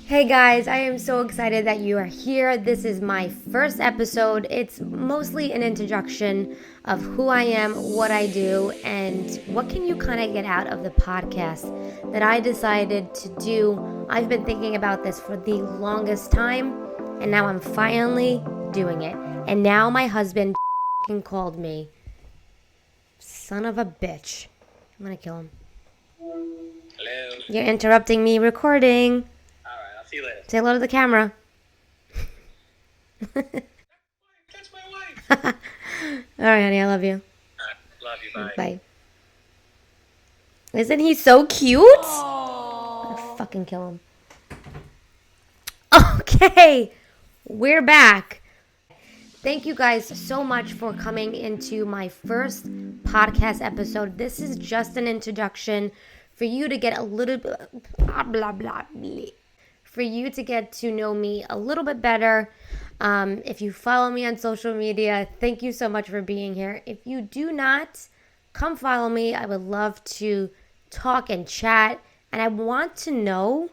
Hey guys, I am so excited that you are here. This is my first episode. It's mostly an introduction of who I am, what I do, and what can you kind of get out of the podcast that I decided to do. I've been thinking about this for the longest time, and now I'm finally doing it. And now my husband called me. Son of a bitch. I'm gonna kill him. Hello. You're interrupting me recording. See you later. Say hello to the camera. That's my wife. All right, honey, I love you. Love you. Bye. Bye. Isn't he so cute? I'm gonna fucking kill him. Okay, we're back. Thank you guys so much for coming into my first podcast episode. This is just an introduction for you to get a little bit for you to get to know me a little bit better. If you follow me on social media, thank you so much for being here. If you do not, come follow me. I would love to talk and chat. And I want to know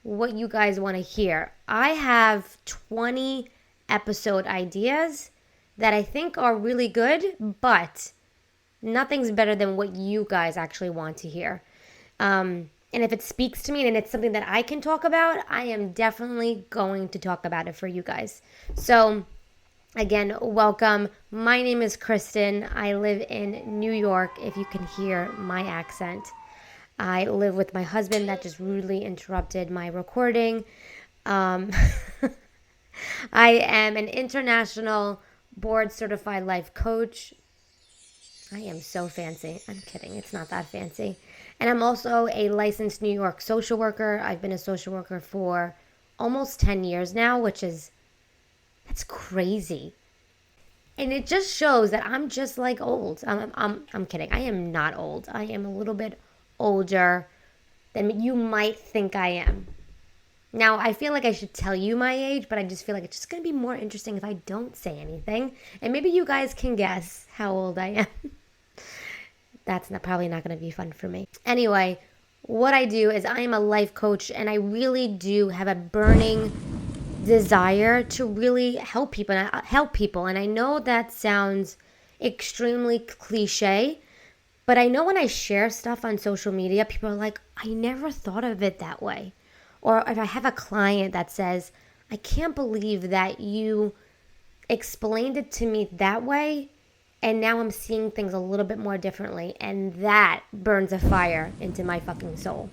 what you guys want to hear. I have 20 episode ideas that I think are really good, but nothing's better than what you guys actually want to hear. And if it speaks to me and it's something that I can talk about, I am definitely going to talk about it for you guys. So again, welcome. My name is Kristin. I live in New York, if you can hear my accent. I live with my husband. That just rudely interrupted my recording. I am an international board certified life coach. I am so fancy. I'm kidding. It's not that fancy. And I'm also a licensed New York social worker. I've been a social worker for almost 10 years now, that's crazy. And it just shows that I'm just like old. I'm kidding. I am not old. I am a little bit older than you might think I am. Now, I feel like I should tell you my age, but I just feel like it's just going to be more interesting if I don't say anything. And maybe you guys can guess how old I am. That's probably not going to be fun for me. Anyway, what I do is I am a life coach, and I really do have a burning desire to really help people. And I know that sounds extremely cliche, but I know when I share stuff on social media, people are like, I never thought of it that way. Or if I have a client that says, I can't believe that you explained it to me that way, and now I'm seeing things a little bit more differently, and that burns a fire into my fucking soul.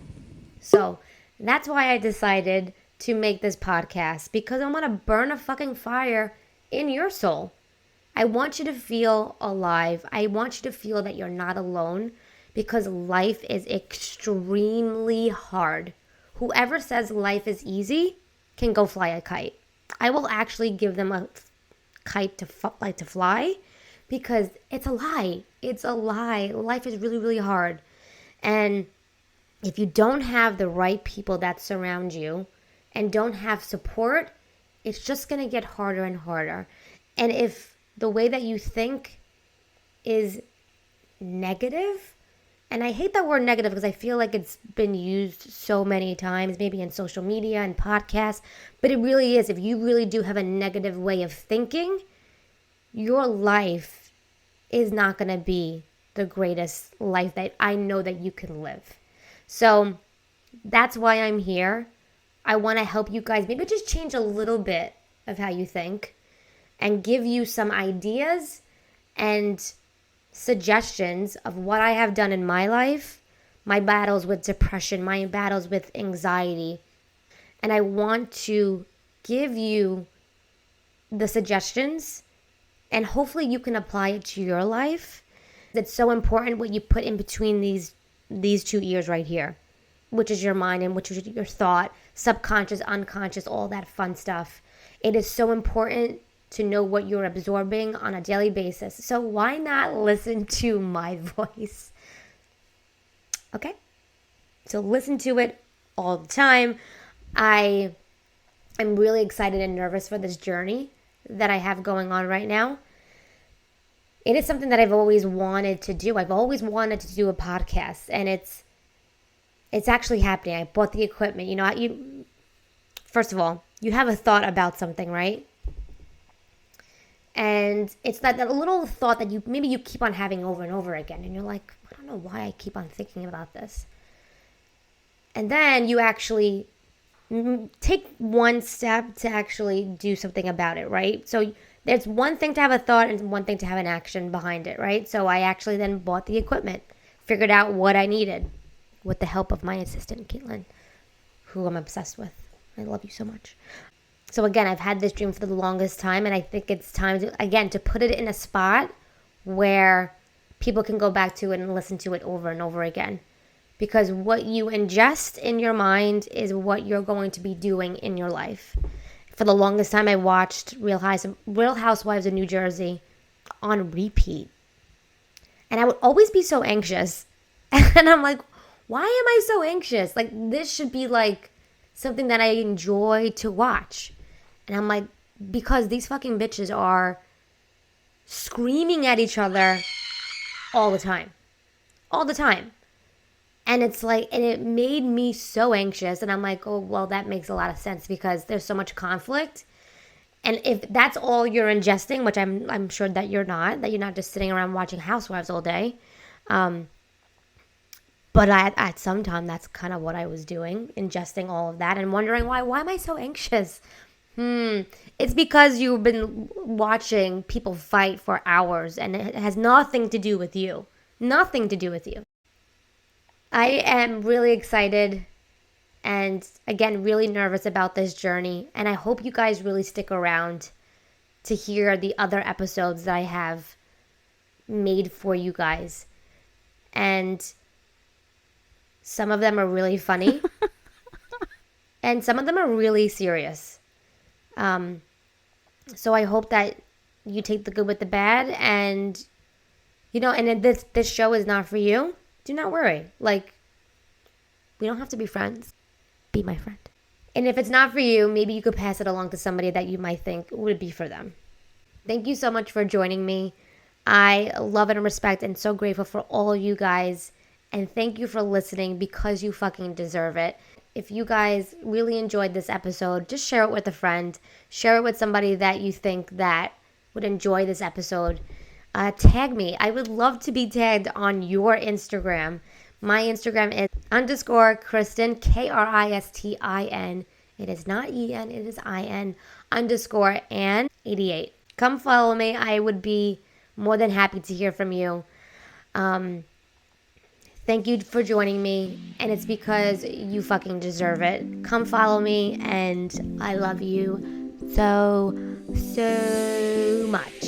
So that's why I decided to make this podcast, because I want to burn a fucking fire in your soul. I want you to feel alive. I want you to feel that you're not alone, because life is extremely hard. Whoever says life is easy can go fly a kite. I will actually give them a kite to fly, because it's a lie. It's a lie. Life is really, really hard. And if you don't have the right people that surround you and don't have support, it's just going to get harder and harder. And if the way that you think is negative, and I hate that word negative because I feel like it's been used so many times, maybe in social media and podcasts, but it really is. If you really do have a negative way of thinking, your life is not going to be the greatest life that I know that you can live. So that's why I'm here. I want to help you guys maybe just change a little bit of how you think and give you some ideas and suggestions of what I have done in my life, my battles with depression, my battles with anxiety. And I want to give you the suggestions, and hopefully you can apply it to your life. It's so important what you put in between these two ears right here, which is your mind and which is your thought, subconscious, unconscious, all that fun stuff. It is so important to know what you're absorbing on a daily basis. So why not listen to my voice? Okay? So listen to it all the time. I am really excited and nervous for this journey that I have going on right now. It is something that I've always wanted to do. I've always wanted to do a podcast, and it's It's actually happening. I bought the equipment. You know, first of all, you have a thought about something, right? And it's that little thought that maybe you keep on having over and over again. And you're like, I don't know why I keep on thinking about this. And then you actually take one step to actually do something about it, right? So there's one thing to have a thought and one thing to have an action behind it, right? So I actually then bought the equipment, figured out what I needed with the help of my assistant, Caitlin, who I'm obsessed with. I love you so much. So again, I've had this dream for the longest time, and I think it's time to put it in a spot where people can go back to it and listen to it over and over again. Because what you ingest in your mind is what you're going to be doing in your life. For the longest time, I watched Real Housewives of New Jersey on repeat. And I would always be so anxious. And I'm like, why am I so anxious? Like, this should be like something that I enjoy to watch. And I'm like, because these fucking bitches are screaming at each other all the time. All the time. And it's like, and it made me so anxious. And I'm like, oh, well, that makes a lot of sense because there's so much conflict. And if that's all you're ingesting, which I'm sure that you're not just sitting around watching Housewives all day. But at some time, that's kind of what I was doing, ingesting all of that and wondering why am I so anxious? It's because you've been watching people fight for hours and it has nothing to do with you. Nothing to do with you. I am really excited and, again, really nervous about this journey. And I hope you guys really stick around to hear the other episodes that I have made for you guys. And some of them are really funny. And some of them are really serious. So I hope that you take the good with the bad. And, you know, and if this show is not for you, do not worry. Like, we don't have to be friends. Be my friend. And if it's not for you, maybe you could pass it along to somebody that you might think would be for them. Thank you so much for joining me. I love and respect and so grateful for all of you guys. And thank you for listening because you fucking deserve it. If you guys really enjoyed this episode, just share it with a friend. Share it with somebody that you think that would enjoy this episode. Tag me. I would love to be tagged on your Instagram. My Instagram is _Kristin, Kristin. It is not EN, it is IN, _Ann 88. Come follow me. I would be more than happy to hear from you. Thank you for joining me, and it's because you fucking deserve it. Come follow me, and I love you so much.